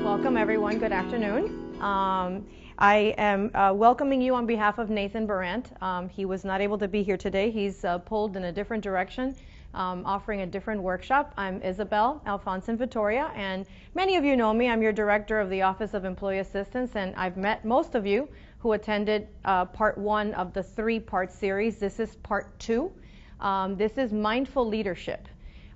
Welcome everyone, good afternoon. I am welcoming you on behalf of Nathan Barant. He was not able to be here today. He's pulled in a different direction, offering a different workshop. I'm Isabel Alfonso Vittoria, and many of you know me. I'm your director of the Office of Employee Assistance, and I've met most of you who attended part one of the three-part series. This is part two. This is mindful leadership.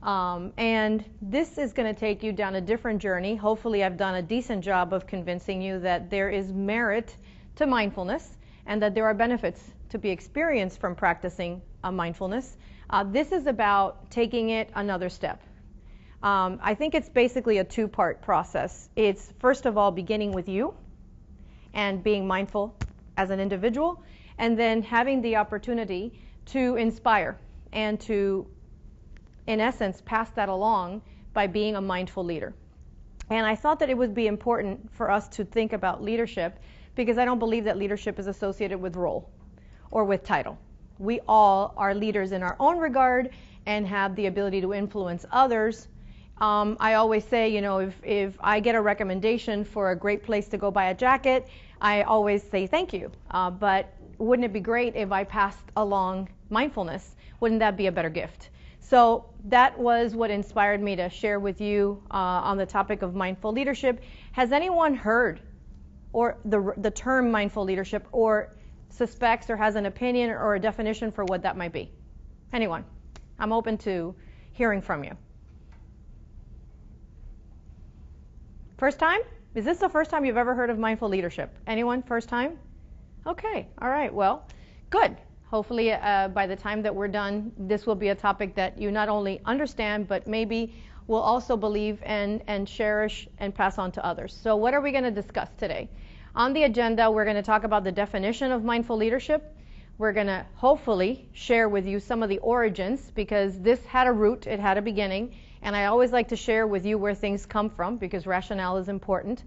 And this is going to take you down a different journey. Hopefully I've done a decent job of convincing you that there is merit to mindfulness and that there are benefits to be experienced from practicing mindfulness. This is about taking it another step. I think it's basically a two-part process. It's first of all beginning with you and being mindful as an individual, and then having the opportunity to inspire and to, in essence, pass that along by being a mindful leader. And I thought that it would be important for us to think about leadership because I don't believe that leadership is associated with role or with title. We all are leaders in our own regard and have the ability to influence others. I always say, you know, if I get a recommendation for a great place to go buy a jacket, I always say thank you. But wouldn't it be great if I passed along mindfulness? Wouldn't that be a better gift? So that was what inspired me to share with you on the topic of mindful leadership. Has anyone heard or the term mindful leadership, or suspects or has an opinion or a definition for what that might be? Anyone? I'm open to hearing from you. First time? Is this the first time you've ever heard of mindful leadership? Anyone? First time? Okay. All right. Well, good. Hopefully by the time that we're done, this will be a topic that you not only understand, but maybe will also believe and cherish and pass on to others. So what are we going to discuss today? On the agenda, we're going to talk about the definition of mindful leadership. We're going to hopefully share with you some of the origins, because this had a root, it had a beginning, and I always like to share with you where things come from, because rationale is important.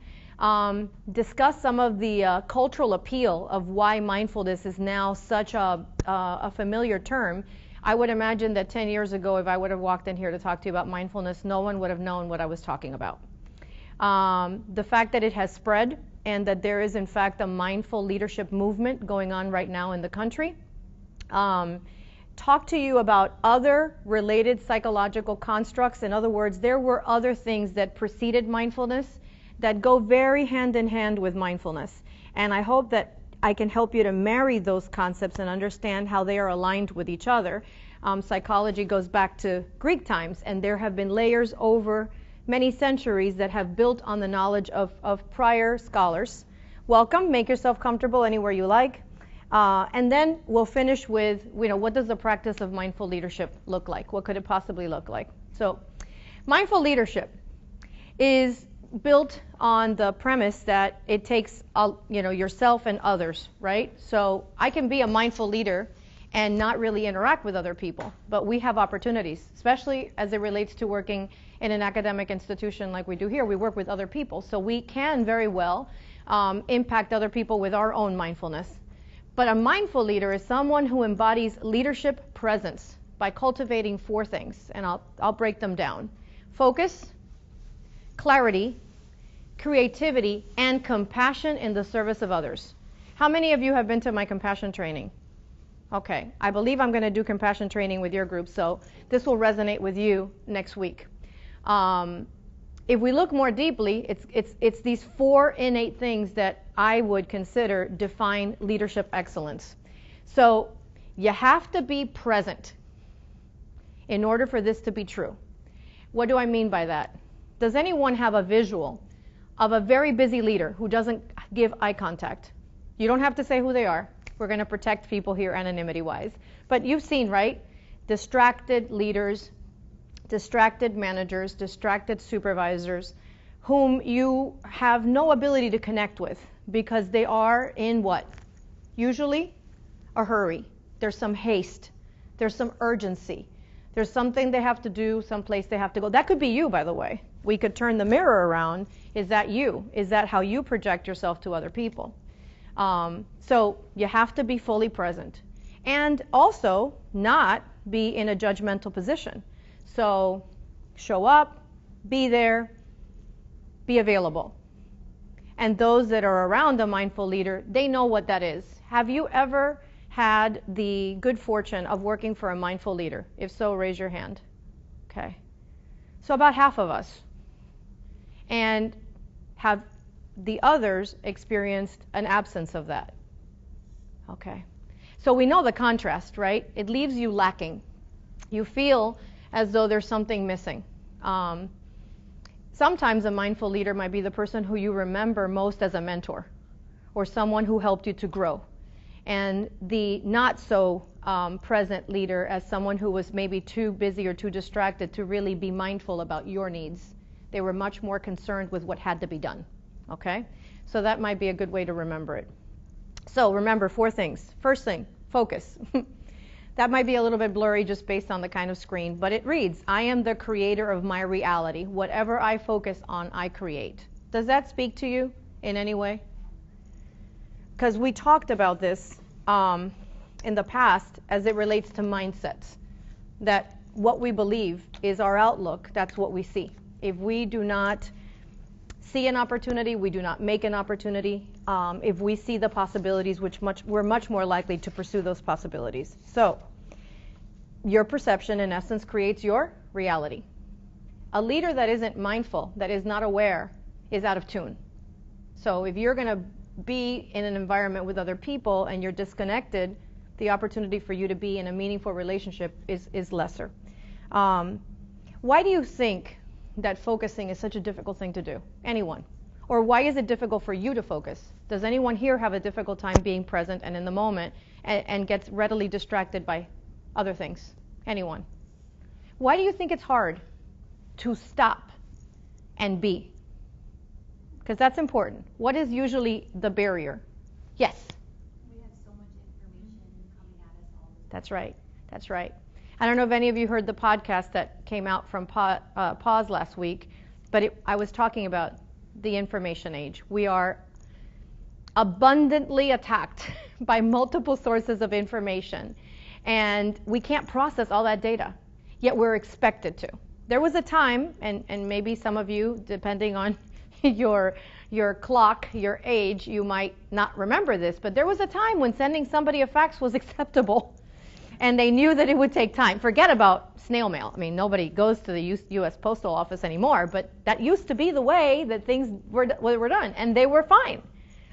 Discuss some of the cultural appeal of why mindfulness is now such a familiar term. I would imagine that 10 years ago, if I would have walked in here to talk to you about mindfulness, no one would have known what I was talking about. The fact that it has spread and that there is in fact a mindful leadership movement going on right now in the country. Talk to you about other related psychological constructs. In other words, there were other things that preceded mindfulness that go very hand in hand with mindfulness. And I hope that I can help you to marry those concepts and understand how they are aligned with each other. Psychology goes back to Greek times, and there have been layers over many centuries that have built on the knowledge of prior scholars. Welcome, make yourself comfortable anywhere you like. And then we'll finish with, you know, what does the practice of mindful leadership look like? What could it possibly look like? So, mindful leadership is built on the premise that it takes, you know, yourself and others, right? So I can be a mindful leader and not really interact with other people, but we have opportunities, especially as it relates to working in an academic institution like we do here. We work with other people, so we can very well impact other people with our own mindfulness. But a mindful leader is someone who embodies leadership presence by cultivating four things, and I'll break them down. Focus, clarity, creativity, and compassion in the service of others. How many of you have been to my compassion training? Okay, I believe I'm going to do compassion training with your group, so this will resonate with you next week. If we look more deeply, it's these four innate things that I would consider define leadership excellence. So you have to be present in order for this to be true. What do I mean by that? Does anyone have a visual of a very busy leader who doesn't give eye contact? You don't have to say who they are. We're going to protect people here anonymity-wise. But you've seen, right? Distracted leaders, distracted managers, distracted supervisors, whom you have no ability to connect with because they are in what? Usually a hurry. There's some haste. There's some urgency. There's something they have to do, someplace they have to go. That could be you, by the way. We could turn the mirror around. Is that you? Is that how you project yourself to other people? So you have to be fully present and also not be in a judgmental position. So show up, be there, be available. And those that are around a mindful leader, they know what that is. Have you ever had the good fortune of working for a mindful leader? If so, raise your hand. Okay. So about half of us. And have the others experienced an absence of that? Okay. So we know the contrast, right? It leaves you lacking. You feel as though there's something missing. Sometimes a mindful leader might be the person who you remember most as a mentor or someone who helped you to grow. And the not so present leader as someone who was maybe too busy or too distracted to really be mindful about your needs. They were much more concerned with what had to be done. Okay? So that might be a good way to remember it. So remember 4 things. First thing, focus. That might be a little bit blurry just based on the kind of screen, but it reads, I am the creator of my reality. Whatever I focus on, I create. Does that speak to you in any way? Because we talked about this in the past as it relates to mindsets, that what we believe is our outlook, that's what we see. If we do not see an opportunity, we do not make an opportunity. If we see the possibilities, we're much more likely to pursue those possibilities. So, your perception, in essence, creates your reality. A leader that isn't mindful, that is not aware, is out of tune. So, if you're going to be in an environment with other people and you're disconnected, the opportunity for you to be in a meaningful relationship is lesser. Why do you think that focusing is such a difficult thing to do? Anyone? Or why is it difficult for you to focus? Does anyone here have a difficult time being present and in the moment and gets readily distracted by other things? Anyone? Why do you think it's hard to stop and be? Because that's important. What is usually the barrier? Yes? We have so much information coming at us all the time. That's right. That's right. I don't know if any of you heard the podcast that came out from Pause last week, but I was talking about the information age. We are abundantly attacked by multiple sources of information, and we can't process all that data, yet we're expected to. There was a time, and maybe some of you, depending on your clock, your age, you might not remember this, but there was a time when sending somebody a fax was acceptable. And they knew that it would take time. Forget about snail mail. I mean, nobody goes to the U.S. Postal Office anymore, but that used to be the way that things were done, and they were fine.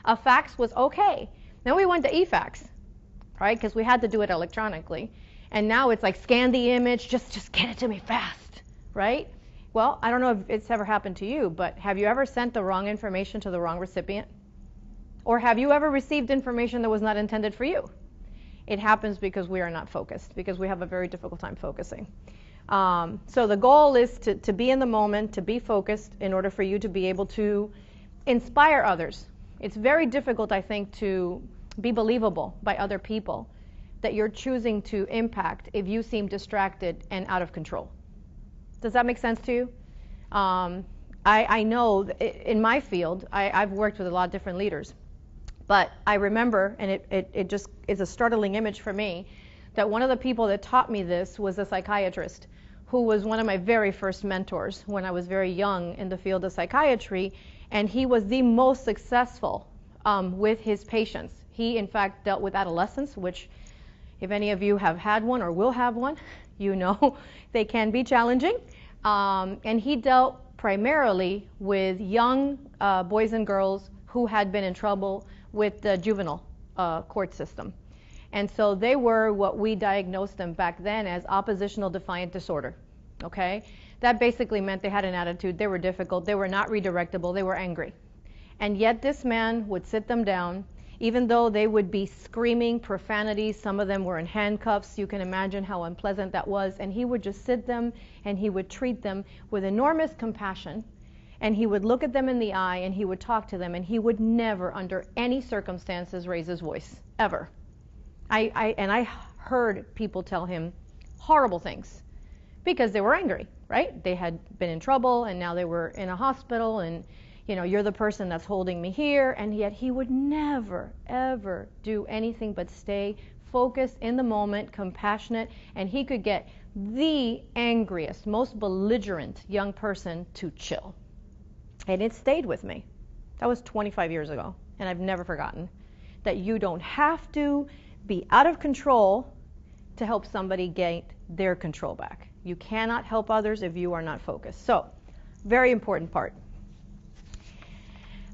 A fax was okay. Then we went to e-fax, right? Because we had to do it electronically. And now it's like, scan the image, just get it to me fast, right? Well, I don't know if it's ever happened to you, but have you ever sent the wrong information to the wrong recipient? Or have you ever received information that was not intended for you? It happens because we are not focused, because we have a very difficult time focusing. So the goal is to be in the moment, to be focused in order for you to be able to inspire others. It's very difficult, I think, to be believable by other people that you're choosing to impact if you seem distracted and out of control. Does that make sense to you? I know in my field, I've worked with a lot of different leaders. But I remember, and it just is a startling image for me, that one of the people that taught me this was a psychiatrist who was one of my very first mentors when I was very young in the field of psychiatry, and he was the most successful with his patients. He, in fact, dealt with adolescents, which, if any of you have had one or will have one, you know they can be challenging. And he dealt primarily with young boys and girls who had been in trouble with the juvenile court system. And so they were what we diagnosed them back then as oppositional defiant disorder, okay? That basically meant they had an attitude, they were difficult, they were not redirectable, they were angry. And yet this man would sit them down, even though they would be screaming profanities, some of them were in handcuffs, you can imagine how unpleasant that was, and he would just sit them and he would treat them with enormous compassion. And he would look at them in the eye and he would talk to them, and he would never, under any circumstances, raise his voice, ever. I heard people tell him horrible things because they were angry, right? They had been in trouble and now they were in a hospital, and you know, you're the person that's holding me here, and yet he would never, ever do anything but stay focused, in the moment, compassionate, and he could get the angriest, most belligerent young person to chill. And it stayed with me. That was 25 years ago, and I've never forgotten that you don't have to be out of control to help somebody get their control back. You cannot help others if you are not focused. So, very important part.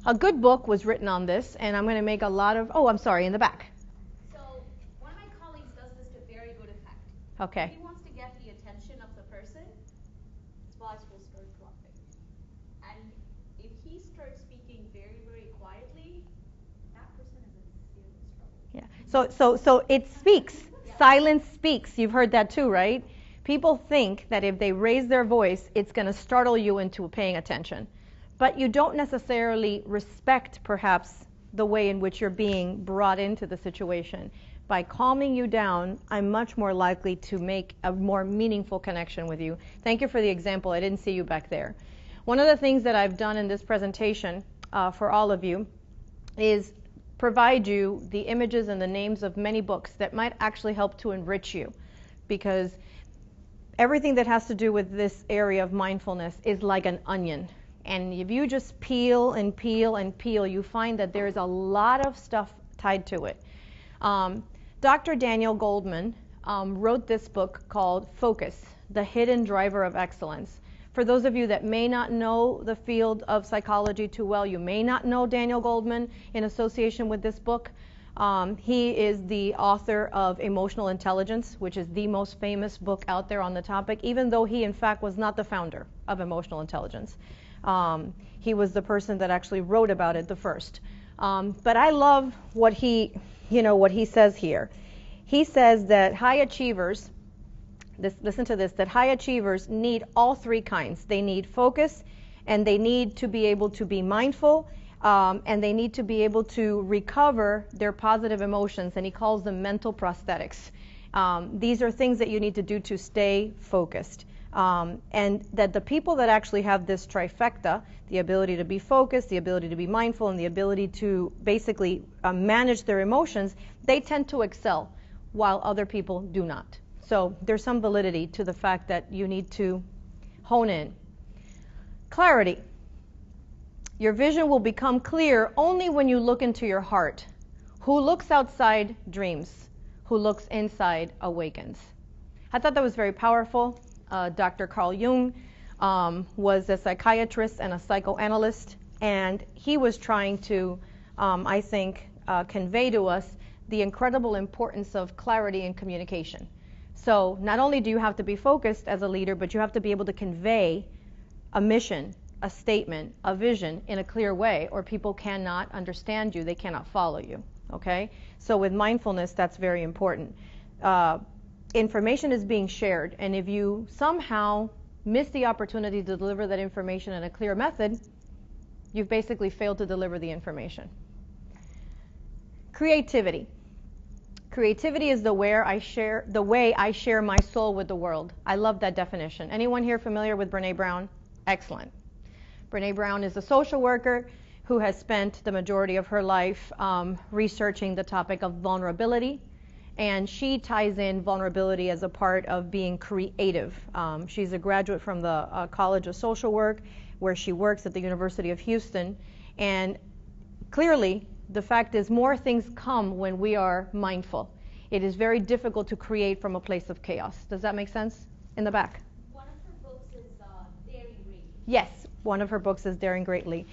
A good book was written on this, and I'm going to make a lot of, I'm sorry, in the back. So one of my colleagues does this to very good effect. Okay. If he wants to get the attention of the person, his voice will start dropping. And if he starts speaking very, very quietly, that person is in serious trouble. Yeah. So it speaks. Yeah. Silence speaks. You've heard that too, right? People think that if they raise their voice, it's going to startle you into paying attention. But you don't necessarily respect, perhaps, the way in which you're being brought into the situation. By calming you down, I'm much more likely to make a more meaningful connection with you. Thank you for the example. I didn't see you back there. One of the things that I've done in this presentation for all of you is provide you the images and the names of many books that might actually help to enrich you. Because everything that has to do with this area of mindfulness is like an onion. And if you just peel and peel and peel, you find that there's a lot of stuff tied to it. Dr. Daniel Goleman wrote this book called Focus, The Hidden Driver of Excellence. For those of you that may not know the field of psychology too well, you may not know Daniel Goleman in association with this book. He is the author of Emotional Intelligence, which is the most famous book out there on the topic, even though he, in fact, was not the founder of emotional intelligence. He was the person that actually wrote about it the first. But I love what he says here. He says that high achievers, listen to this, that high achievers need all three kinds. They need focus, and they need to be able to be mindful, and they need to be able to recover their positive emotions, and he calls them mental prosthetics. These are things that you need to do to stay focused. And that the people that actually have this trifecta, the ability to be focused, the ability to be mindful, and the ability to basically manage their emotions, they tend to excel, while other people do not. So there's some validity to the fact that you need to hone in. Clarity. Your vision will become clear only when you look into your heart. Who looks outside dreams. Who looks inside awakens. I thought that was very powerful. Dr. Carl Jung was a psychiatrist and a psychoanalyst, and he was trying to, I think, convey to us the incredible importance of clarity in communication. So not only do you have to be focused as a leader, but you have to be able to convey a mission, a statement, a vision in a clear way, or people cannot understand you, they cannot follow you, okay? So with mindfulness, that's very important. Information is being shared, and if you somehow miss the opportunity to deliver that information in a clear method, you've basically failed to deliver the information. Creativity. Creativity is the way I share my soul with the world. I love that definition. Anyone here familiar with Brené Brown? Excellent. Brené Brown is a social worker who has spent the majority of her life researching the topic of vulnerability. And she ties in vulnerability as a part of being creative. She's a graduate from the College of Social Work, where she works at the University of Houston. And clearly, the fact is more things come when we are mindful. It is very difficult to create from a place of chaos. Does that make sense? In the back. One of her books is Daring Greatly. Yes, one of her books is Daring Greatly.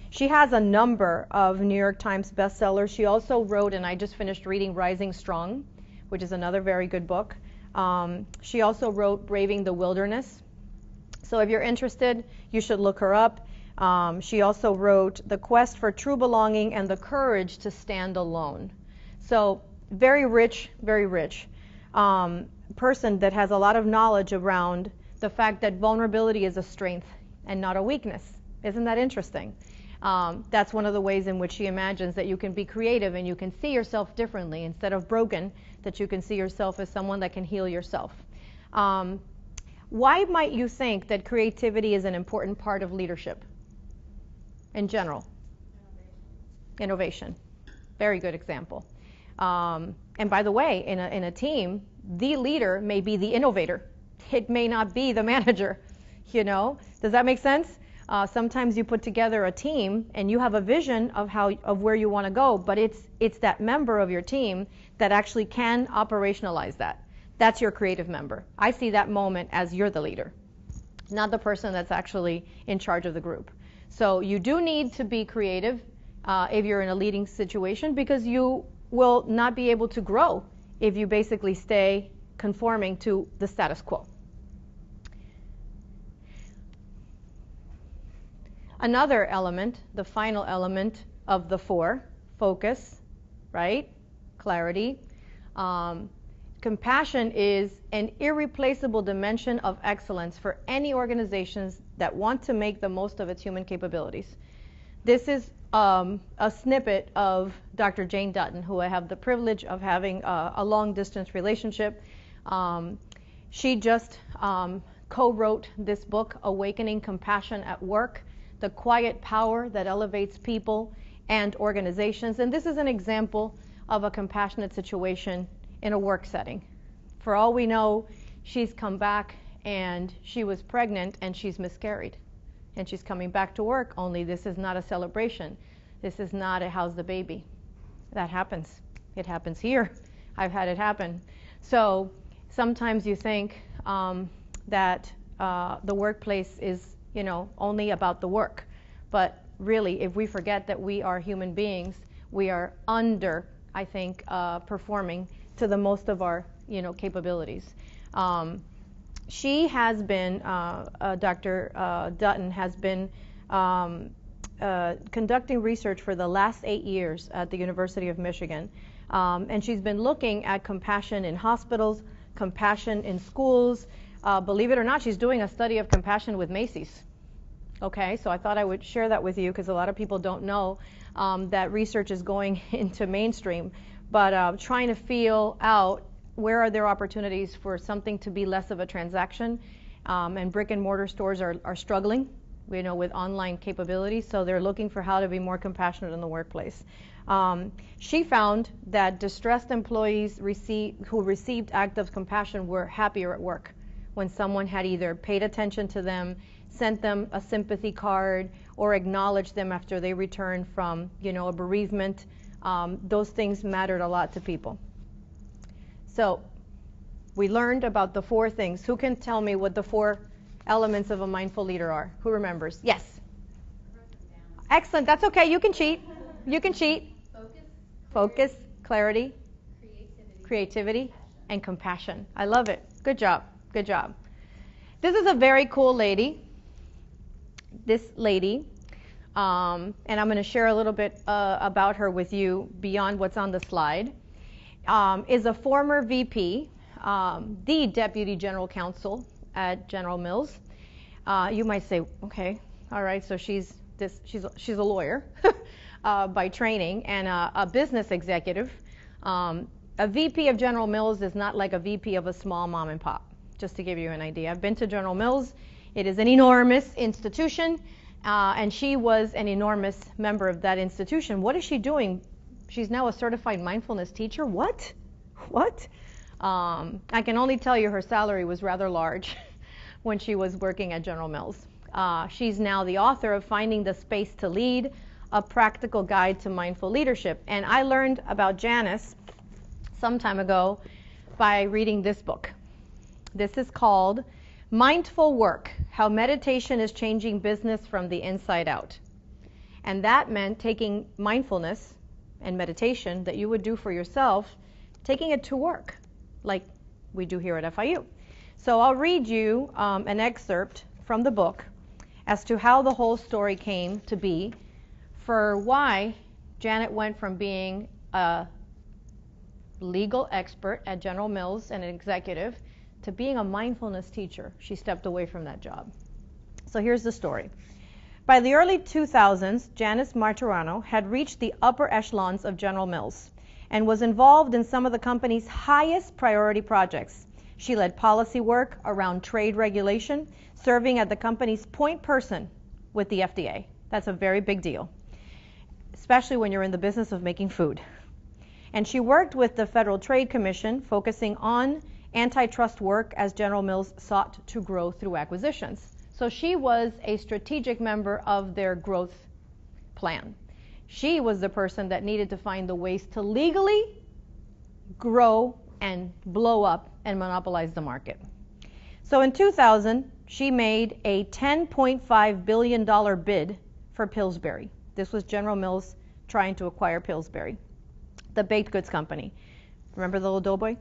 She has a number of New York Times bestsellers. She also wrote, and I just finished reading, Rising Strong, which is another very good book. She also wrote Braving the Wilderness. So if you're interested, you should look her up. She also wrote The Quest for True Belonging and the Courage to Stand Alone. So very rich person that has a lot of knowledge around the fact that vulnerability is a strength and not a weakness. Isn't that interesting? That's one of the ways in which she imagines that you can be creative and you can see yourself differently instead of broken, that you can see yourself as someone that can heal yourself. Why might you think that creativity is an important part of leadership in general? Innovation. Very good example. And by the way, in a team, the leader may be the innovator. It may not be the manager. Does that make sense? Sometimes you put together a team and you have a vision of where you want to go, but it's that member of your team that actually can operationalize that. That's your creative member. I see that moment as you're the leader, not the person that's actually in charge of the group. So you do need to be creative if you're in a leading situation, because you will not be able to grow if you basically stay conforming to the status quo. Another element, the final element of the four, focus, right? Clarity. Compassion is an irreplaceable dimension of excellence for any organizations that want to make the most of its human capabilities. This is a snippet of Dr. Jane Dutton, who I have the privilege of having a long-distance relationship. She just co-wrote this book, Awakening Compassion at Work, the quiet power that elevates people and organizations. And this is an example of a compassionate situation in a work setting. For all we know, she's come back and she was pregnant and she's miscarried. And she's coming back to work, only this is not a celebration. This is not a how's the baby. That happens. It happens here. I've had it happen. So sometimes you think that the workplace is only about the work. But really, if we forget that we are human beings, we are performing to the most of our, capabilities. She has been, Dr. Dutton has been conducting research for the last 8 years at the University of Michigan. And she's been looking at compassion in hospitals, compassion in schools. Believe it or not, she's doing a study of compassion with Macy's. Okay, so I thought I would share that with you because a lot of people don't know that research is going into mainstream. But trying to feel out where are there opportunities for something to be less of a transaction. And brick and mortar stores are struggling, with online capabilities. So they're looking for how to be more compassionate in the workplace. She found that distressed employees who received acts of compassion were happier at work when someone had either paid attention to them, sent them a sympathy card, or acknowledged them after they returned from, a bereavement. Those things mattered a lot to people. So we learned about the four things. Who can tell me what the four elements of a mindful leader are? Who remembers? Yes. Excellent. That's okay. You can cheat. You can cheat. Focus, clarity, creativity, and compassion. I love it. Good job. Good job. This is a very cool lady. This lady, and I'm going to share a little bit about her with you beyond what's on the slide, is a former VP, the Deputy General Counsel at General Mills. You might say, okay, all right, so she's a lawyer by training and a business executive. A VP of General Mills is not like a VP of a small mom and pop, just to give you an idea. I've been to General Mills. It is an enormous institution, and she was an enormous member of that institution. What is she doing? She's now a certified mindfulness teacher. What? I can only tell you her salary was rather large when she was working at General Mills. She's now the author of Finding the Space to Lead, a practical guide to mindful leadership. And I learned about Janice some time ago by reading this book. This is called Mindful Work, How Meditation is Changing Business from the Inside Out. And that meant taking mindfulness and meditation that you would do for yourself, taking it to work, like we do here at FIU. So I'll read you an excerpt from the book as to how the whole story came to be, for why Janet went from being a legal expert at General Mills and an executive to being a mindfulness teacher. She stepped away from that job. So here's the story. By the early 2000s, Janice Martirano had reached the upper echelons of General Mills and was involved in some of the company's highest priority projects. She led policy work around trade regulation, serving as the company's point person with the FDA. That's a very big deal, especially when you're in the business of making food. And she worked with the Federal Trade Commission, focusing on antitrust work as General Mills sought to grow through acquisitions. So she was a strategic member of their growth plan. She was the person that needed to find the ways to legally grow and blow up and monopolize the market. So in 2000, she made a $10.5 billion bid for Pillsbury. This was General Mills trying to acquire Pillsbury, the baked goods company. Remember the little doughboy?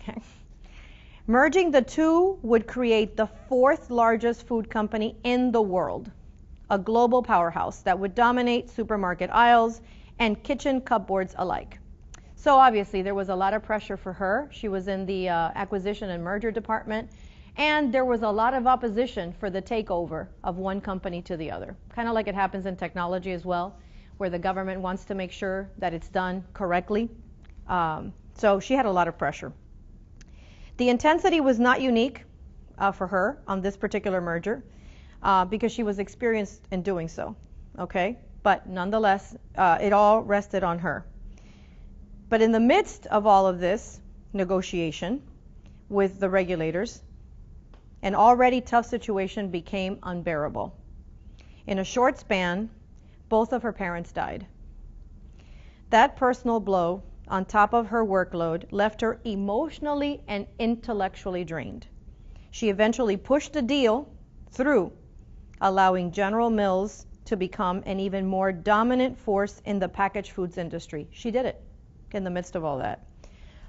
Okay. Merging the two would create the fourth largest food company in the world, a global powerhouse that would dominate supermarket aisles and kitchen cupboards alike. So obviously there was a lot of pressure for her. She was in the acquisition and merger department, and there was a lot of opposition for the takeover of one company to the other. Kind of like it happens in technology as well, where the government wants to make sure that it's done correctly. So she had a lot of pressure. The intensity was not unique for her on this particular merger because she was experienced in doing so, okay? But nonetheless, it all rested on her. But in the midst of all of this negotiation with the regulators, an already tough situation became unbearable. In a short span, both of her parents died. That personal blow, on top of her workload, left her emotionally and intellectually drained. She eventually pushed the deal through, allowing General Mills to become an even more dominant force in the packaged foods industry. She did it in the midst of all that.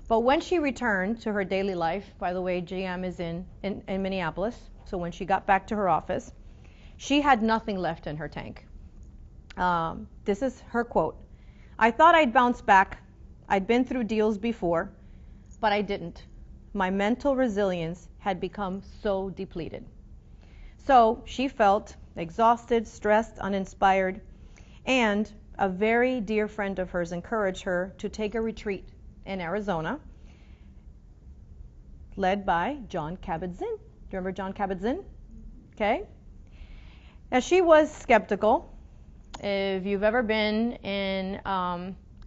But when she returned to her daily life, by the way, GM is in Minneapolis, so when she got back to her office, she had nothing left in her tank. This is her quote. "I thought I'd bounce back. I'd been through deals before, but I didn't. My mental resilience had become so depleted." So she felt exhausted, stressed, uninspired, and a very dear friend of hers encouraged her to take a retreat in Arizona, led by John Kabat-Zinn. Do you remember John Kabat-Zinn? Okay. Now she was skeptical. If you've ever been in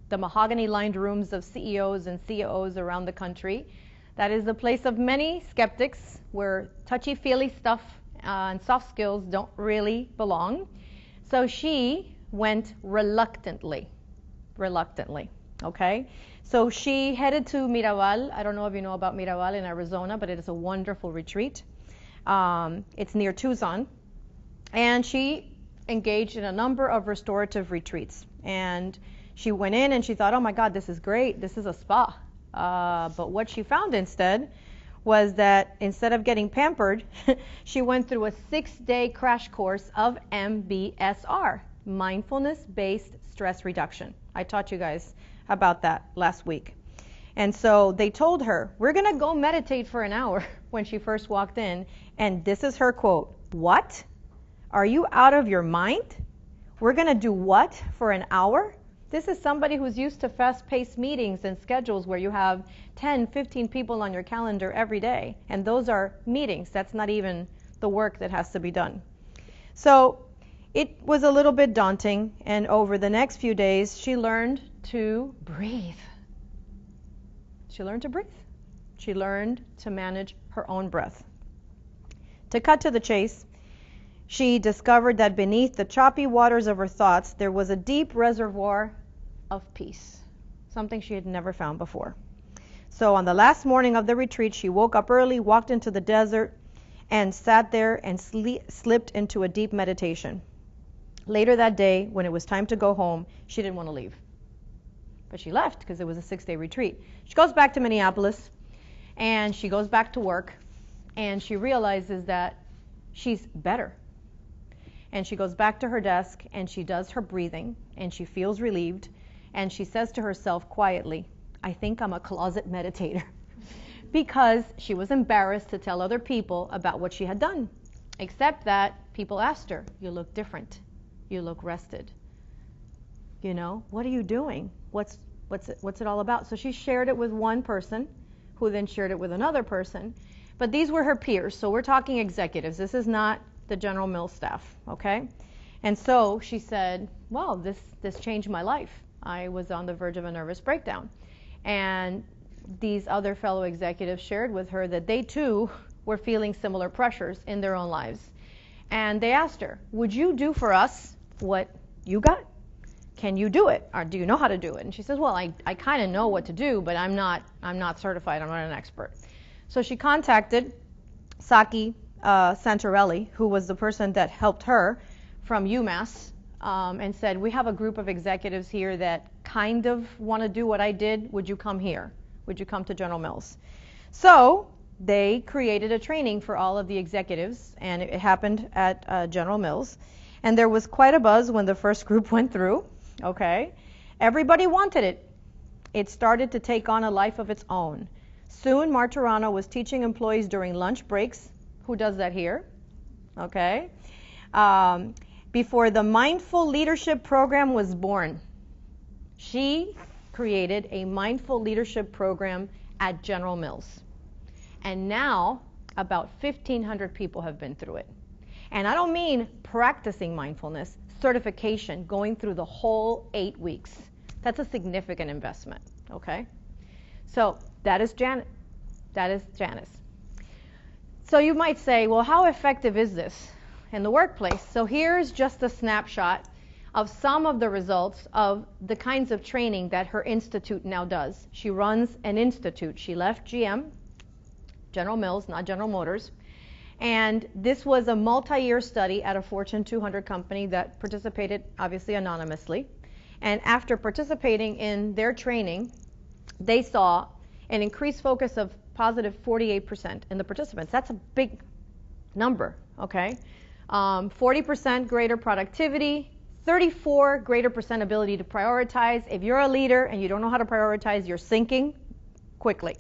the mahogany-lined rooms of CEOs and COOs around the country, that is the place of many skeptics where touchy-feely stuff and soft skills don't really belong. So she went reluctantly, okay? So she headed to Miraval. I don't know if you know about Miraval in Arizona, but it is a wonderful retreat. It's near Tucson. And she engaged in a number of restorative retreats. And she went in and she thought, oh my God, this is great. This is a spa. But what she found instead was that instead of getting pampered, she went through a 6-day crash course of MBSR, Mindfulness-Based Stress Reduction. I taught you guys about that last week. And so they told her, we're going to go meditate for an hour when she first walked in. And this is her quote, "What? Are you out of your mind? We're going to do what for an hour?" This is somebody who's used to fast-paced meetings and schedules where you have 10, 15 people on your calendar every day. And those are meetings. That's not even the work that has to be done. So it was a little bit daunting. And over the next few days, she learned to breathe. She learned to breathe. She learned to manage her own breath. To cut to the chase, she discovered that beneath the choppy waters of her thoughts, there was a deep reservoir of peace, something she had never found before. So on the last morning of the retreat, she woke up early, walked into the desert, and sat there and slipped into a deep meditation. Later that day, when it was time to go home, she didn't want to leave. But she left because it was a 6-day retreat. She goes back to Minneapolis, and she goes back to work, and she realizes that she's better. And she goes back to her desk, and she does her breathing, and she feels relieved, and she says to herself quietly, I think I'm a closet meditator. Because she was embarrassed to tell other people about what she had done. Except that people asked her, you look different. You look rested. You know, what are you doing? What's it all about? So she shared it with one person, who then shared it with another person. But these were her peers, so we're talking executives. This is not the General Mills staff, okay? And so she said, well, this changed my life. I was on the verge of a nervous breakdown. And these other fellow executives shared with her that they too were feeling similar pressures in their own lives. And they asked her, would you do for us what you got? Can you do it? Or do you know how to do it? And she says, well, I kind of know what to do, but I'm not certified. I'm not an expert. So she contacted Saki Santorelli, who was the person that helped her from UMass, and said, we have a group of executives here that kind of want to do what I did. Would you come here? Would you come to General Mills? So they created a training for all of the executives, and it happened at General Mills. And there was quite a buzz when the first group went through. Okay, everybody wanted it. It started to take on a life of its own. Soon, Martirano was teaching employees during lunch breaks. Who does that here? Okay. Before the Mindful Leadership Program was born, she created a Mindful Leadership Program at General Mills. And now, about 1,500 people have been through it. And I don't mean practicing mindfulness, certification, going through the whole 8 weeks. That's a significant investment, okay? So that is Janice. So you might say, well, how effective is this in the workplace? So here's just a snapshot of some of the results of the kinds of training that her institute now does. She runs an institute. She left GM, General Mills, not General Motors. And this was a multi-year study at a Fortune 200 company that participated, obviously, anonymously. And after participating in their training, they saw an increased focus of positive 48% in the participants. That's a big number, okay? 40% greater productivity, 34 greater percent ability to prioritize. If you're a leader and you don't know how to prioritize, you're sinking quickly.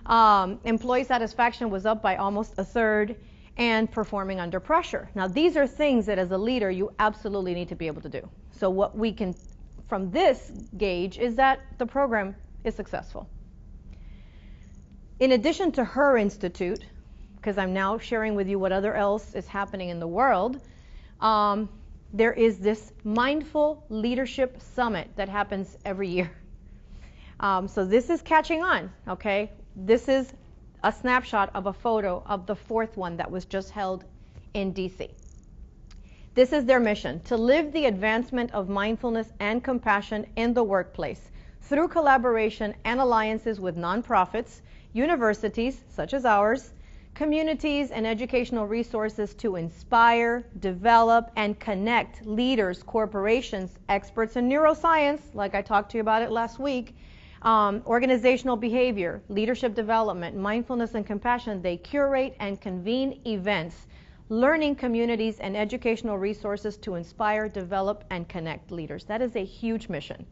Employee satisfaction was up by almost a third, and performing under pressure. Now, these are things that as a leader you absolutely need to be able to do. So what we can, from this gauge, is that the program is successful. In addition to her institute, because I'm now sharing with you what other else is happening in the world, there is this Mindful Leadership Summit that happens every year. So this is catching on, okay? This is a snapshot of a photo of the fourth one that was just held in DC. This is their mission, to live the advancement of mindfulness and compassion in the workplace through collaboration and alliances with nonprofits, universities, such as ours, communities and educational resources to inspire, develop, and connect leaders, corporations, experts in neuroscience, like I talked to you about it last week, organizational behavior, leadership development, mindfulness and compassion. They curate and convene events, learning communities and educational resources to inspire, develop, and connect leaders. That is a huge mission.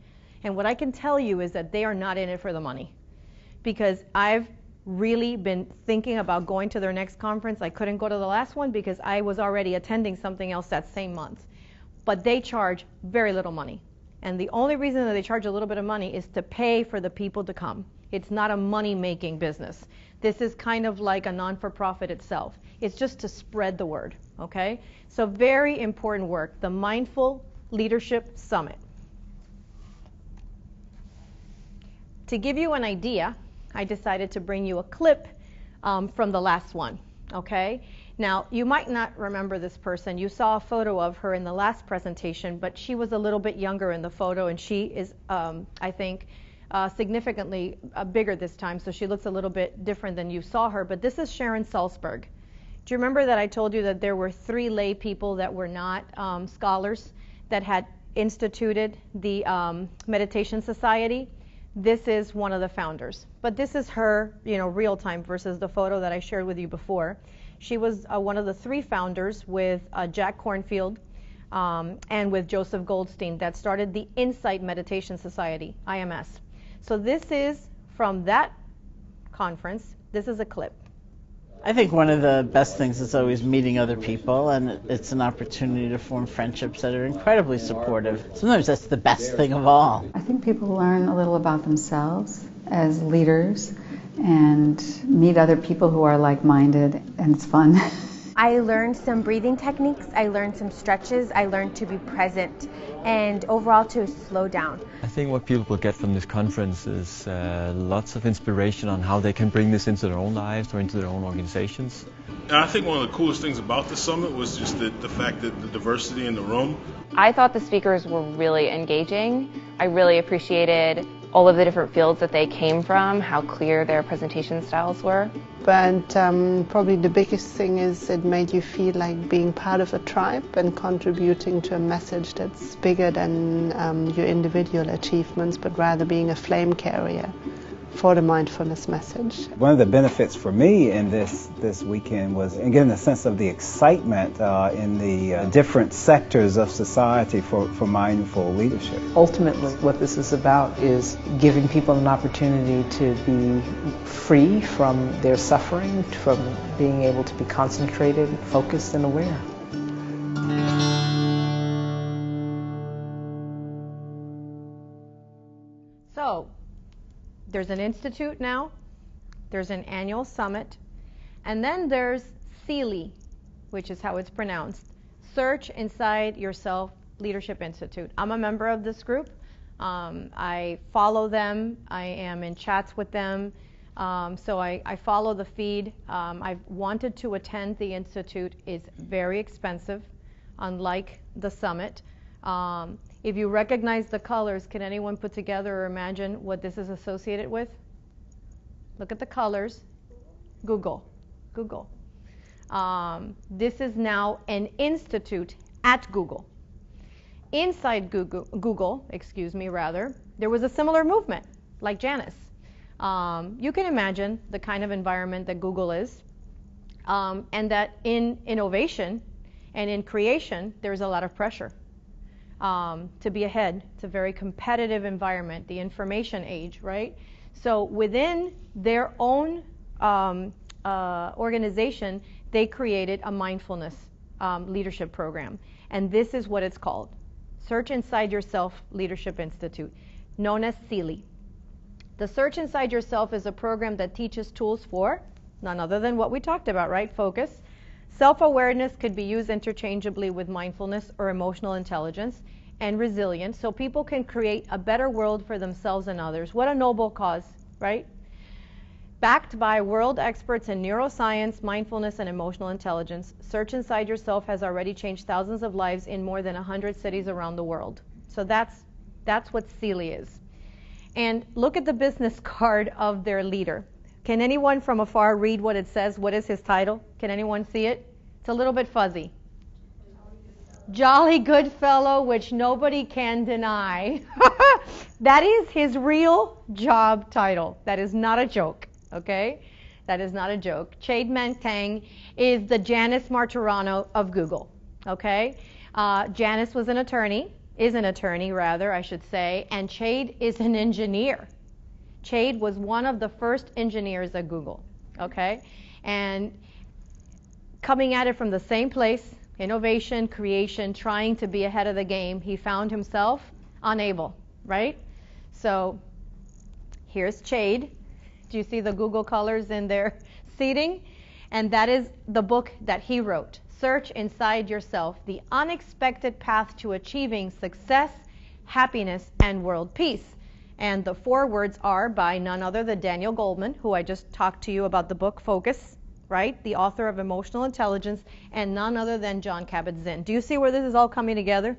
And what I can tell you is that they are not in it for the money. Because I've really been thinking about going to their next conference. I couldn't go to the last one because I was already attending something else that same month. But they charge very little money. And the only reason that they charge a little bit of money is to pay for the people to come. It's not a money-making business. This is kind of like a non-for-profit itself. It's just to spread the word, okay? So very important work, the Mindful Leadership Summit. To give you an idea, I decided to bring you a clip from the last one, okay? Now, you might not remember this person. You saw a photo of her in the last presentation, but she was a little bit younger in the photo, and she is, I think, significantly bigger this time, so she looks a little bit different than you saw her. But this is Sharon Salzberg. Do you remember that I told you that there were 3 lay people that were not scholars that had instituted the Meditation Society? This is one of the founders. But this is her, real time versus the photo that I shared with you before. She was one of the 3 founders with Jack Kornfield and with Joseph Goldstein that started the Insight Meditation Society, IMS. So this is from that conference. This is a clip. I think one of the best things is always meeting other people, and it's an opportunity to form friendships that are incredibly supportive. Sometimes that's the best thing of all. I think people learn a little about themselves as leaders and meet other people who are like-minded, and it's fun. I learned some breathing techniques, I learned some stretches, I learned to be present, and overall to slow down. I think what people will get from this conference is lots of inspiration on how they can bring this into their own lives or into their own organizations. And I think one of the coolest things about the summit was just the fact that the diversity in the room. I thought the speakers were really engaging. I really appreciated all of the different fields that they came from, how clear their presentation styles were. But probably the biggest thing is it made you feel like being part of a tribe and contributing to a message that's bigger than your individual achievements, but rather being a flame carrier for the mindfulness message. One of the benefits for me in this weekend was getting a sense of the excitement in the different sectors of society for mindful leadership. Ultimately, what this is about is giving people an opportunity to be free from their suffering, from being able to be concentrated, focused, and aware. So, there's an institute now, there's an annual summit, and then there's SEALI, which is how it's pronounced, Search Inside Yourself Leadership Institute. I'm a member of this group. I follow them. I am in chats with them. So I follow the feed. I've wanted to attend the institute. It's very expensive, unlike the summit. If you recognize the colors, can anyone put together or imagine what this is associated with? Look at the colors. Google. This is now an institute at Google. Inside Google, there was a similar movement, like Janice. You can imagine the kind of environment that Google is, and that in innovation and in creation, there's a lot of pressure. To be ahead. It's a very competitive environment, the information age, right? So within their own organization, they created a mindfulness leadership program. And this is what it's called. Search Inside Yourself Leadership Institute, known as SEALI. The Search Inside Yourself is a program that teaches tools for none other than what we talked about, right? Focus. Self-awareness could be used interchangeably with mindfulness or emotional intelligence, and resilience, so people can create a better world for themselves and others. What a noble cause, right? Backed by world experts in neuroscience, mindfulness, and emotional intelligence, Search Inside Yourself has already changed thousands of lives in more than 100 cities around the world. So that's what SEALI is. And look at the business card of their leader. Can anyone from afar read what it says? What is his title? Can anyone see it? It's a little bit fuzzy. Jolly good fellow, which nobody can deny. That is his real job title. That is not a joke, okay? That is not a joke. Chade Mantang is the Janice Martirano of Google, okay? Janice is an attorney, I should say, and Chade is an engineer. Chade was one of the first engineers at Google, okay? And coming at it from the same place, innovation, creation, trying to be ahead of the game, he found himself unable, right? So here's Chade. Do you see the Google colors in their seating? And that is the book that he wrote, Search Inside Yourself, The Unexpected Path to Achieving Success, Happiness, and World Peace. And the forewords are by none other than Daniel Goleman, who I just talked to you about the book Focus, right? The author of Emotional Intelligence, and none other than Jon Kabat-Zinn. Do you see where this is all coming together?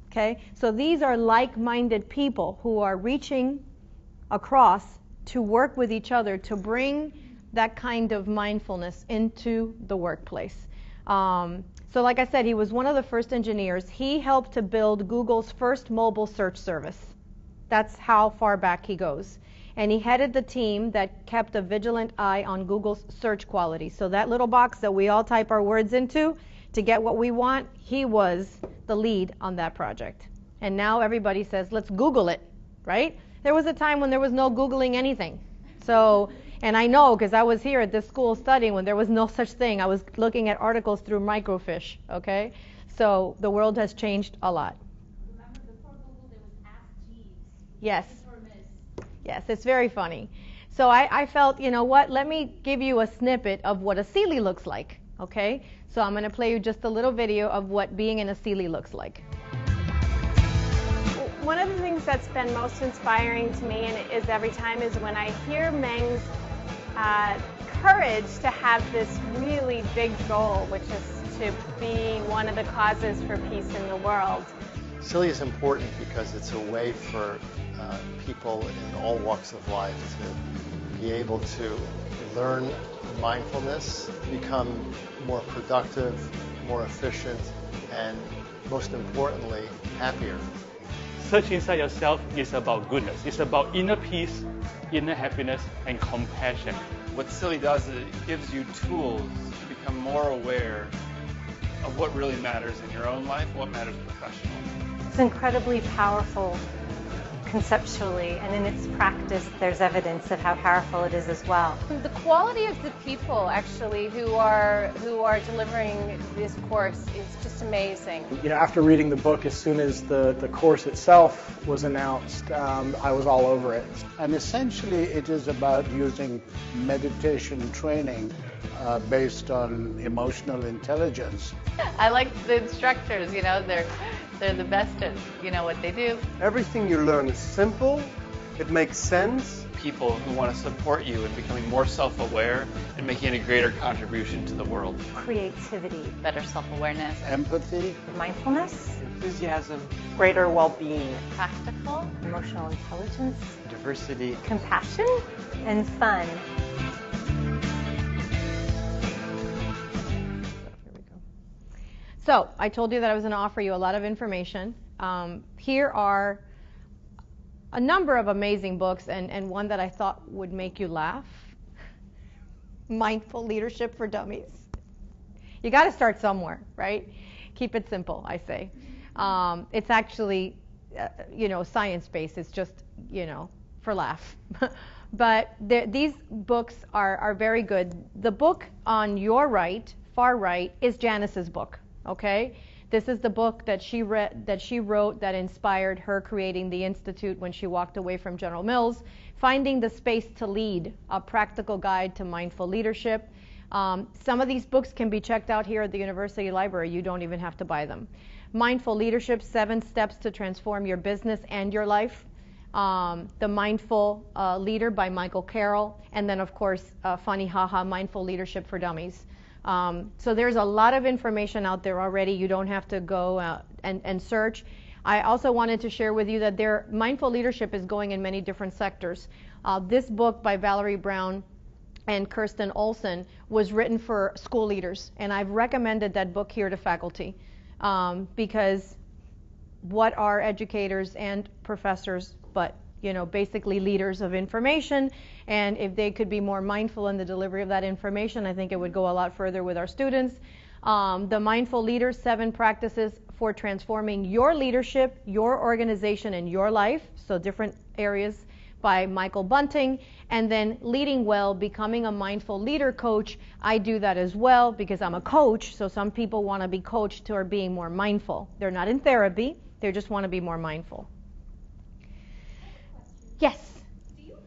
Okay, so these are like-minded people who are reaching across to work with each other to bring that kind of mindfulness into the workplace. So like I said, he was one of the first engineers. He helped to build Google's first mobile search service. That's how far back he goes. And he headed the team that kept a vigilant eye on Google's search quality. So that little box that we all type our words into to get what we want, he was the lead on that project. And now everybody says, let's Google it, right? There was a time when there was no Googling anything. So, and I know because I was here at this school studying when there was no such thing. I was looking at articles through microfiche, okay? So the world has changed a lot. Remember, before Google, there was Ask Jeeves. Yes. Yes, it's very funny. So I felt, you know what, let me give you a snippet of what a SEALI looks like. Okay? So I'm going to play you just a little video of what being in a Sealy looks like. One of the things that's been most inspiring to me is every time is when I hear Meng's courage to have this really big goal, which is to be one of the causes for peace in the world. Sealy is important because it's a way for people in all walks of life to be able to learn mindfulness, become more productive, more efficient, and most importantly, happier. Search inside yourself is about goodness. It's about inner peace, inner happiness, and compassion. What Sealy does is it gives you tools to become more aware of what really matters in your own life, what matters professionally. It's incredibly powerful conceptually, and in its practice there's evidence of how powerful it is as well. The quality of the people actually who are delivering this course is just amazing. You know, after reading the book, as soon as the course itself was announced, I was all over it. And essentially it is about using meditation training based on emotional intelligence. I like the instructors, you know, they're the best at, you know, what they do. Everything you learn is simple, it makes sense. People who want to support you in becoming more self-aware and making a greater contribution to the world. Creativity, better self-awareness, empathy, mindfulness, enthusiasm, greater well-being, practical, emotional intelligence, diversity, compassion, and fun. So I told you that I was going to offer you a lot of information. Here are a number of amazing books, and one that I thought would make you laugh. Mindful Leadership for Dummies. You got to start somewhere, right? Keep it simple, I say. It's actually, you know, science-based. It's just, you know, for laugh. But these books are very good. The book on your right, far right, is Janice's book. Okay, this is the book that she wrote that inspired her creating the Institute when she walked away from General Mills. Finding the Space to Lead, a practical guide to mindful leadership. Some of these books can be checked out here at the University Library. You don't even have to buy them. Mindful Leadership, 7 Steps to Transform Your Business and Your Life. The Mindful Leader by Michael Carroll. And then, of course, funny haha, Mindful Leadership for Dummies. So there's a lot of information out there already. You don't have to go and search. I also wanted to share with you that mindful leadership is going in many different sectors. This book by Valerie Brown and Kirsten Olson was written for school leaders, and I've recommended that book here to faculty because what are educators and professors but, you know, basically leaders of information, and if they could be more mindful in the delivery of that information, I think it would go a lot further with our students. The Mindful Leader, 7 Practices for Transforming Your Leadership, Your Organization, and Your Life, so different areas, by Michael Bunting. And then Leading Well, Becoming a Mindful Leader Coach. I do that as well because I'm a coach, so some people want to be coached toward being more mindful. They're not in therapy, they just want to be more mindful. Yes? Do you have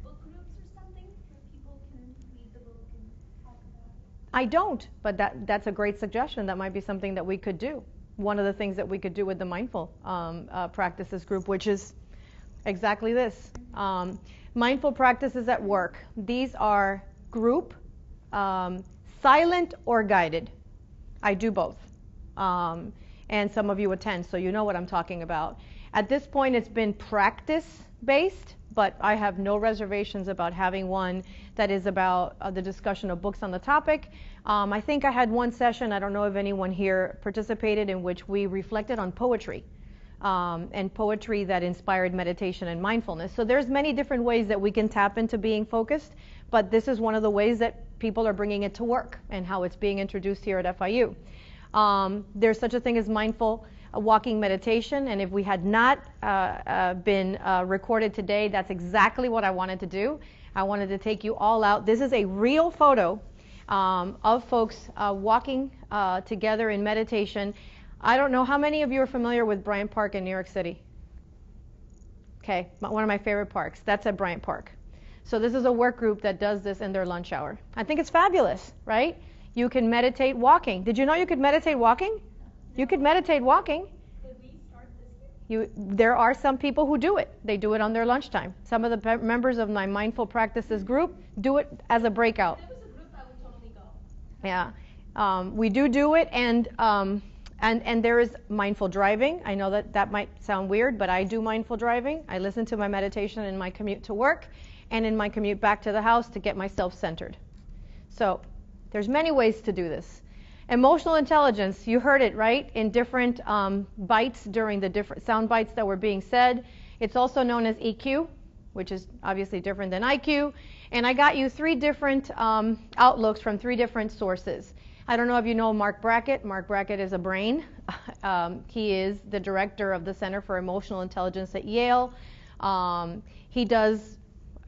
book groups or something where people can read the book and talk about it? I don't, but that's a great suggestion. That might be something that we could do. One of the things that we could do with the Mindful Practices group, which is exactly this. Mindful Practices at Work. These are group, silent or guided. I do both. And some of you attend, so you know what I'm talking about. At this point, it's been practice-based, but I have no reservations about having one that is about the discussion of books on the topic. I think I had one session, I don't know if anyone here participated, in which we reflected on poetry, and poetry that inspired meditation and mindfulness. So there's many different ways that we can tap into being focused, but this is one of the ways that people are bringing it to work and how it's being introduced here at FIU. There's such a thing as mindful walking meditation, and if we had not been recorded today, that's exactly what I wanted to do. I wanted to take you all out. This is a real photo of folks walking together in meditation. I don't know how many of you are familiar with Bryant Park in New York City. Okay, one of my favorite parks. That's at Bryant Park. So this is a work group that does this in their lunch hour. I think it's fabulous, right? You can meditate walking. Did you know you could meditate walking? You could meditate walking. There are some people who do it. They do it on their lunchtime. Some of the members of my Mindful Practices group do it as a breakout. If there was a group, I would totally go. Yeah, we do it, and there is mindful driving. I know that might sound weird, but I do mindful driving. I listen to my meditation in my commute to work and in my commute back to the house to get myself centered. So there's many ways to do this. Emotional intelligence, you heard it, right? In different bites during the different sound bites that were being said. It's also known as EQ, which is obviously different than IQ. And I got you 3 different outlooks from 3 different sources. I don't know if you know Mark Brackett. Mark Brackett is a brain. He is the director of the Center for Emotional Intelligence at Yale. He does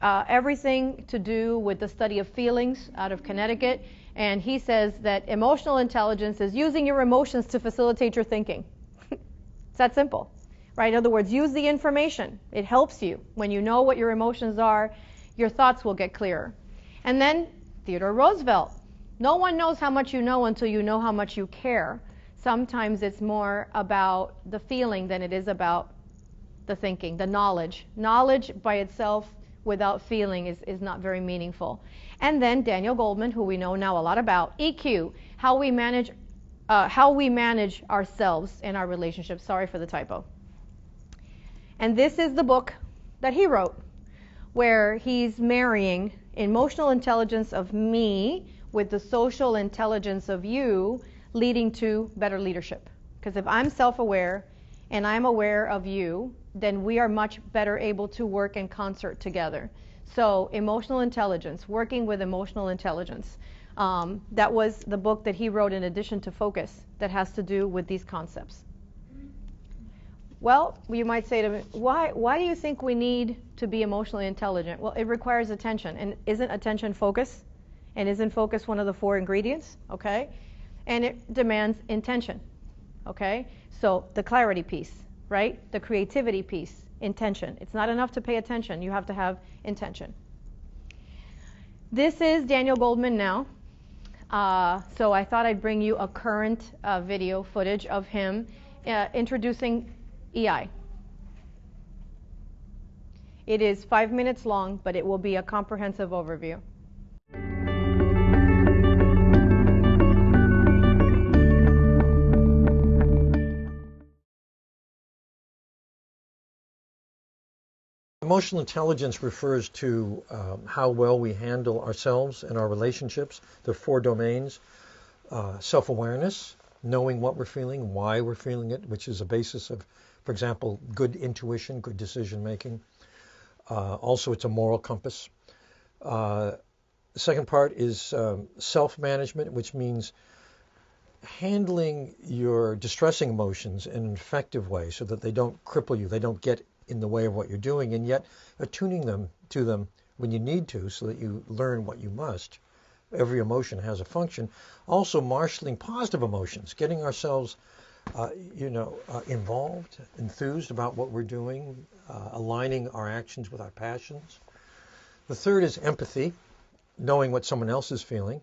everything to do with the study of feelings out of Connecticut. And he says that emotional intelligence is using your emotions to facilitate your thinking. It's that simple, right? In other words, use the information. It helps you. When you know what your emotions are, your thoughts will get clearer. And then Theodore Roosevelt. No one knows how much you know until you know how much you care. Sometimes it's more about the feeling than it is about the thinking, the knowledge. Knowledge by itself without feeling is not very meaningful. And then Daniel Goleman, who we know now a lot about, EQ, how we manage ourselves in our relationships. Sorry for the typo. And this is the book that he wrote, where he's marrying emotional intelligence of me with the social intelligence of you, leading to better leadership. Because if I'm self-aware and I'm aware of you, then we are much better able to work in concert together. So emotional intelligence, working with emotional intelligence. That was the book that he wrote in addition to Focus that has to do with these concepts. Well, you might say to me, why do you think we need to be emotionally intelligent? Well, it requires attention. And isn't attention focus? And isn't focus one of the 4 ingredients? Okay? And it demands intention. Okay? So the clarity piece, right? The creativity piece, intention. It's not enough to pay attention. You have to have intention. This is Daniel Goleman now. So I thought I'd bring you a current video footage of him introducing EI. It is 5 minutes long, but it will be a comprehensive overview. Emotional intelligence refers to how well we handle ourselves and our relationships. There are 4 domains. Self-awareness, knowing what we're feeling, why we're feeling it, which is a basis of, for example, good intuition, good decision making. Also, it's a moral compass. The second part is self-management, which means handling your distressing emotions in an effective way so that they don't cripple you, they don't get in the way of what you're doing, and yet attuning them to them when you need to so that you learn what you must. Every emotion has a function. Also marshaling positive emotions, getting ourselves involved, enthused about what we're doing, aligning our actions with our passions. The third is empathy, knowing what someone else is feeling.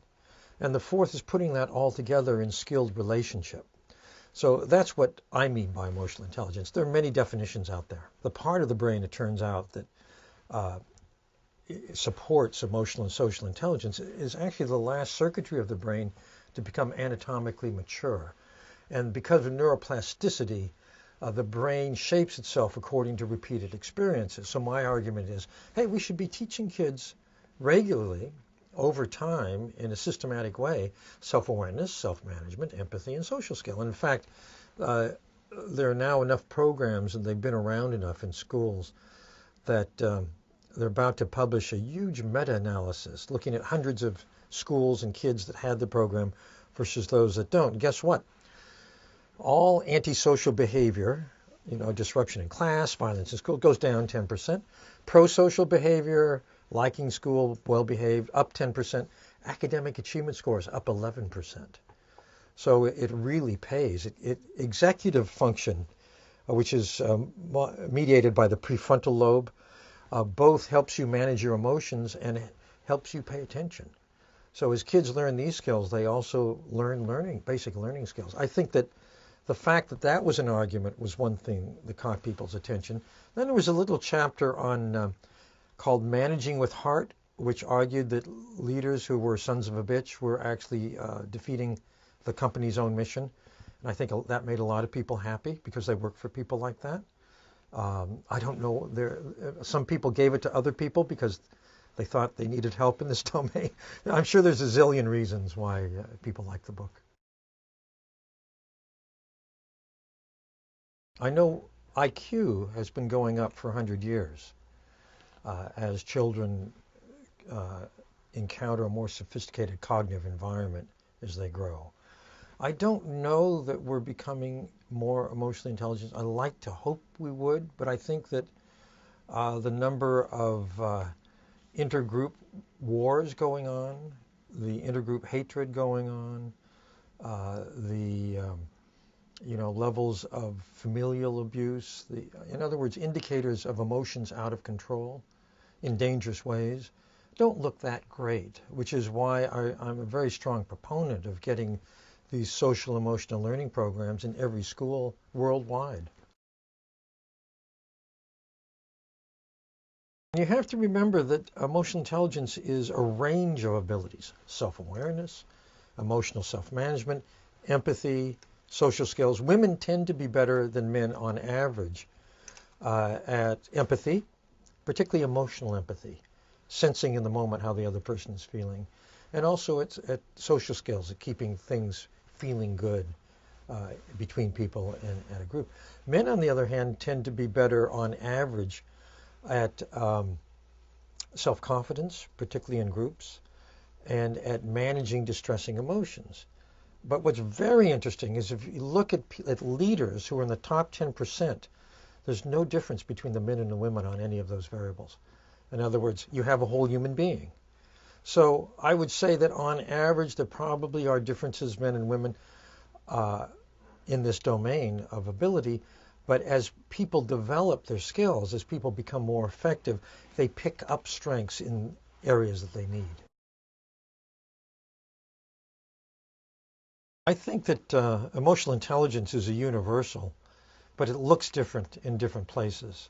And the fourth is putting that all together in skilled relationship. So that's what I mean by emotional intelligence. There are many definitions out there. The part of the brain, it turns out, that supports emotional and social intelligence is actually the last circuitry of the brain to become anatomically mature. And because of neuroplasticity, the brain shapes itself according to repeated experiences. So my argument is, hey, we should be teaching kids regularly, over time, in a systematic way, self-awareness, self-management, empathy, and social skill. And in fact, there are now enough programs, and they've been around enough in schools, that they're about to publish a huge meta-analysis looking at hundreds of schools and kids that had the program versus those that don't. And guess what? All antisocial behavior, disruption in class, violence in school, goes down 10%. Pro-social behavior, liking school, well-behaved, up 10%. Academic achievement scores up 11%. So it really pays. Executive function, which is mediated by the prefrontal lobe, both helps you manage your emotions and helps you pay attention. So as kids learn these skills, they also learn basic learning skills. I think that the fact that that was an argument was one thing that caught people's attention. Then there was a little chapter on called Managing with Heart, which argued that leaders who were sons of a bitch were actually defeating the company's own mission. And I think that made a lot of people happy because they work for people like that. I don't know. Some people gave it to other people because they thought they needed help in this domain. I'm sure there's a zillion reasons why people like the book. I know IQ has been going up for 100 years as children encounter a more sophisticated cognitive environment as they grow. I don't know that we're becoming more emotionally intelligent. I like to hope we would, but I think that the number of intergroup wars going on, the intergroup hatred going on, the levels of familial abuse, in other words, indicators of emotions out of control in dangerous ways, don't look that great, which is why I'm a very strong proponent of getting these social emotional learning programs in every school worldwide. You have to remember that emotional intelligence is a range of abilities: self-awareness, emotional self-management, empathy, social skills. Women tend to be better than men on average at empathy, particularly emotional empathy, sensing in the moment how the other person is feeling. And also it's at social skills, at keeping things feeling good between people and a group. Men, on the other hand, tend to be better on average at self-confidence, particularly in groups, and at managing distressing emotions. But what's very interesting is if you look at leaders who are in the top 10%, there's no difference between the men and the women on any of those variables. In other words, you have a whole human being. So I would say that on average there probably are differences, men and women, in this domain of ability. But as people develop their skills, as people become more effective, they pick up strengths in areas that they need. I think that emotional intelligence is a universal, but it looks different in different places.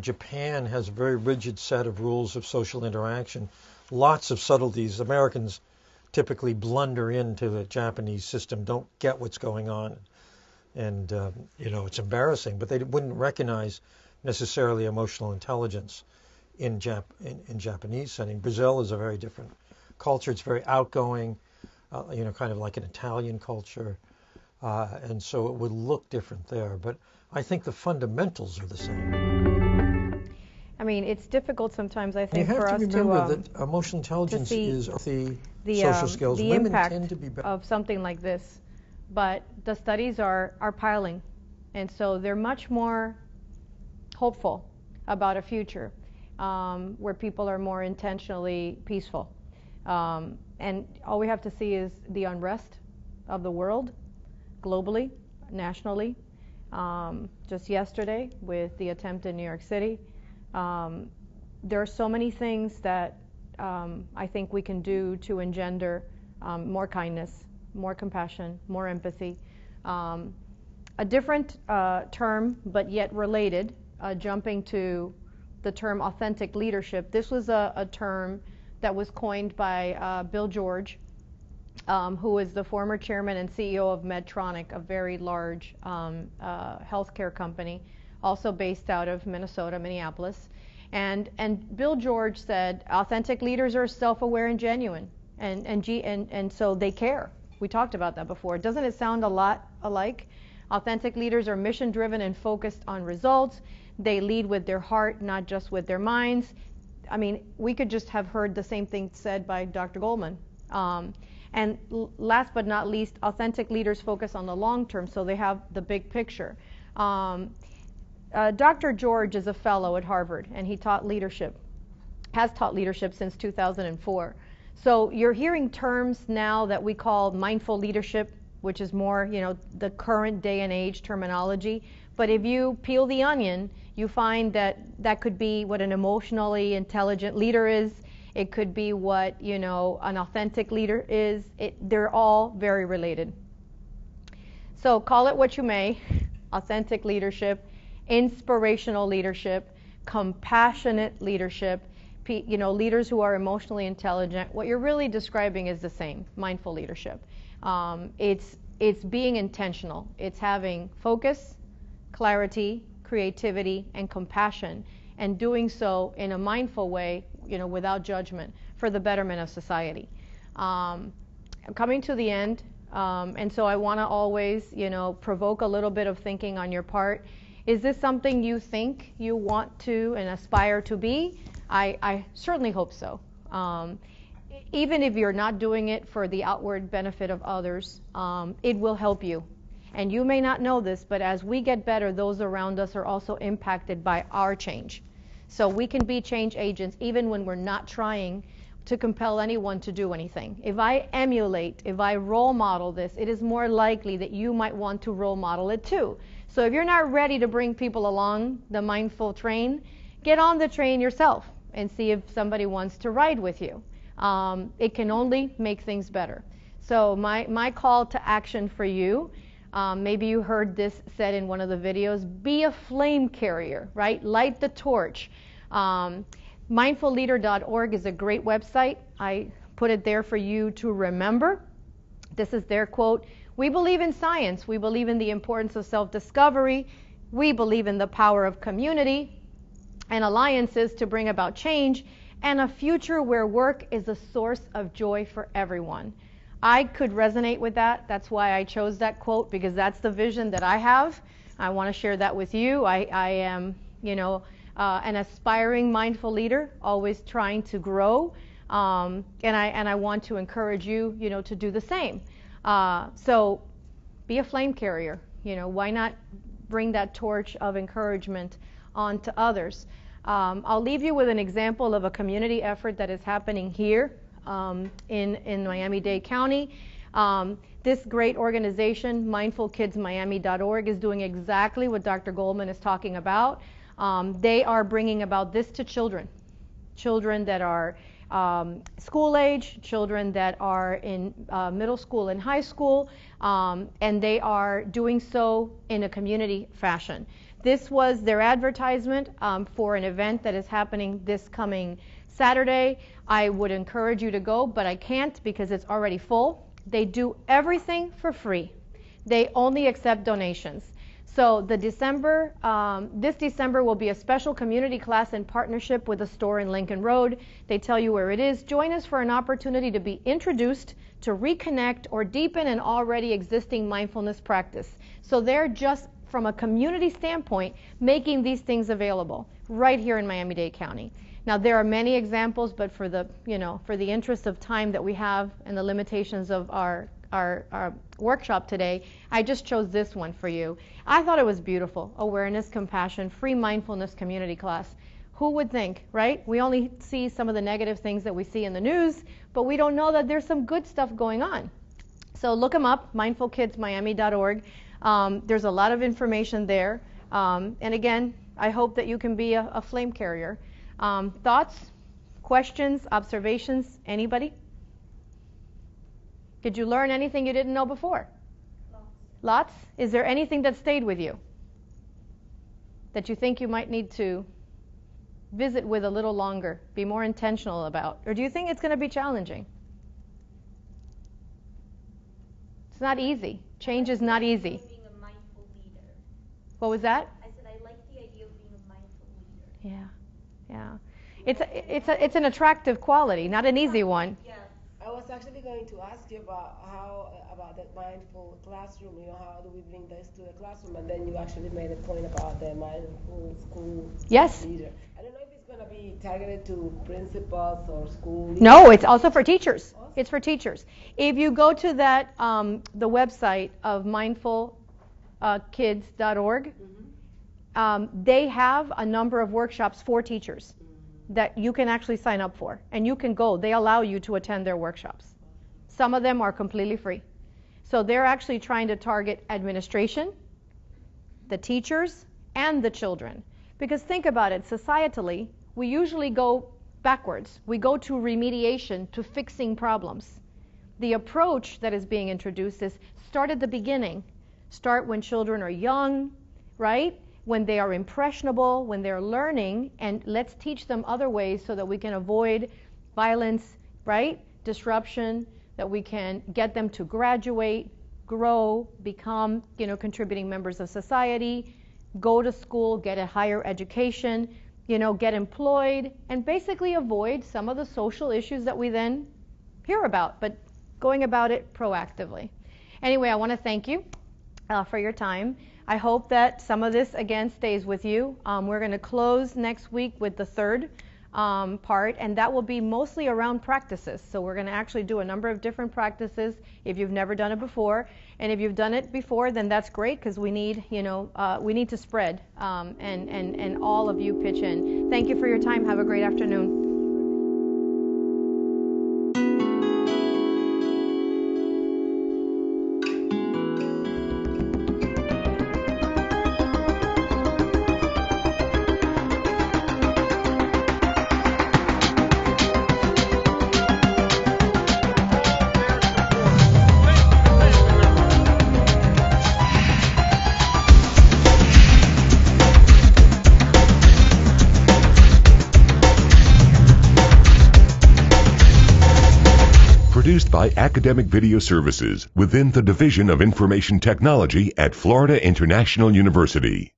Japan has a very rigid set of rules of social interaction, lots of subtleties. Americans typically blunder into the Japanese system, don't get what's going on, and it's embarrassing, but they wouldn't recognize necessarily emotional intelligence in Japanese setting. Brazil is a very different culture. It's very outgoing, kind of like an Italian culture, and so it would look different there. But I think the fundamentals are the same. I mean, it's difficult sometimes, I think, for us to... You have to remember that emotional intelligence is the social skills. The Women impact tend to be better of something like this. But the studies are piling. And so they're much more hopeful about a future where people are more intentionally peaceful. And all we have to see is the unrest of the world, globally, nationally. Just yesterday with the attempt in New York City. There are so many things that I think we can do to engender more kindness, more compassion, more empathy. A different term, but yet related, jumping to the term authentic leadership. This was a term that was coined by Bill George, who is the former chairman and CEO of Medtronic, a very large healthcare company, also based out of Minnesota, Minneapolis. And Bill George said, authentic leaders are self-aware and genuine, and so they care. We talked about that before. Doesn't it sound a lot alike? Authentic leaders are mission-driven and focused on results. They lead with their heart, not just with their minds. I mean, we could just have heard the same thing said by Dr. Goldman. And last but not least, authentic leaders focus on the long term, so they have the big picture. Dr. George is a fellow at Harvard, and he taught leadership, has taught leadership since 2004. So you're hearing terms now that we call mindful leadership, which is more, the current day and age terminology. But if you peel the onion, you find that that could be what an emotionally intelligent leader is. It could be what, an authentic leader is. They're all very related. So call it what you may: authentic leadership, inspirational leadership, compassionate leadership, leaders who are emotionally intelligent. What you're really describing is the same: mindful leadership. It's being intentional. It's having focus, clarity, creativity, and compassion, and doing so in a mindful way, without judgment, for the betterment of society. I'm coming to the end, and so I want to always, provoke a little bit of thinking on your part. Is this something you think you want to and aspire to be? I certainly hope so. Even if you're not doing it for the outward benefit of others, it will help you. And you may not know this, but as we get better, those around us are also impacted by our change. So we can be change agents even when we're not trying to compel anyone to do anything. If I emulate, if I role model this, it is more likely that you might want to role model it too. So if you're not ready to bring people along the mindful train, get on the train yourself and see if somebody wants to ride with you. It can only make things better. So my call to action for you, maybe you heard this said in one of the videos: be a flame carrier, right? Light the torch. Mindfulleader.org is a great website. I put it there for you to remember. This is their quote: "We believe in science. We believe in the importance of self-discovery. We believe in the power of community and alliances to bring about change, and a future where work is a source of joy for everyone." I could resonate with that. That's why I chose that quote, because that's the vision that I have. I want to share that with you. I am, an aspiring mindful leader, always trying to grow, and I want to encourage you, to do the same. So be a flame carrier. Why not bring that torch of encouragement on to others? I'll leave you with an example of a community effort that is happening here in Miami-Dade County. This great organization, mindfulkidsmiami.org, is doing exactly what Dr. Goldman is talking about. They are bringing about this to children that are school age, children that are in middle school and high school, and they are doing so in a community fashion. This was their advertisement for an event that is happening this coming Saturday. I would encourage you to go, but I can't because it's already full. They do everything for free. They only accept donations. So this December will be a special community class in partnership with a store in Lincoln Road. They tell you where it is. Join us for an opportunity to be introduced, to reconnect, or deepen an already existing mindfulness practice. So they're just, from a community standpoint, making these things available right here in Miami-Dade County. Now, there are many examples, but for the interest of time that we have and the limitations of our workshop today, I just chose this one for you. I thought it was beautiful. Awareness, compassion, free mindfulness community class. Who would think, right? We only see some of the negative things that we see in the news, but we don't know that there's some good stuff going on. So look them up, mindfulkidsmiami.org. There's a lot of information there. And again, I hope that you can be a flame carrier. Thoughts, questions, observations? Anybody? Did you learn anything you didn't know before? Lots. Is there anything that stayed with you that you think you might need to visit with a little longer, be more intentional about? Or do you think it's going to be challenging? It's not easy. Change is not easy. Being a mindful leader. What was that? I said I like the idea of being a mindful leader. Yeah. It's an attractive quality, not an easy one. Yes. I was actually going to ask you about the mindful classroom. How do we bring this to the classroom? And then you actually made a point about the mindful school Yes. leader. I don't know if it's going to be targeted to principals or school leaders. No, it's also for teachers. It's for teachers. If you go to that the website of mindfulkids.org, they have a number of workshops for teachers that you can actually sign up for, and you can go. They allow you to attend their workshops. Some of them are completely free. So they're actually trying to target administration, the teachers, and the children. Because think about it, societally, we usually go backwards. We go to remediation, to fixing problems. The approach that is being introduced is start at the beginning. Start when children are young, right? When they are impressionable, when they're learning, and let's teach them other ways so that we can avoid violence, right? Disruption, that we can get them to graduate, grow, become, contributing members of society, go to school, get a higher education, get employed, and basically avoid some of the social issues that we then hear about, but going about it proactively. Anyway, I want to thank you for your time. I hope that some of this, again, stays with you. We're going to close next week with the third part, and that will be mostly around practices. So we're going to actually do a number of different practices if you've never done it before. And if you've done it before, then that's great, because we need, we need to spread, and all of you pitch in. Thank you for your time. Have a great afternoon. Produced by Academic Video Services within the Division of Information Technology at Florida International University.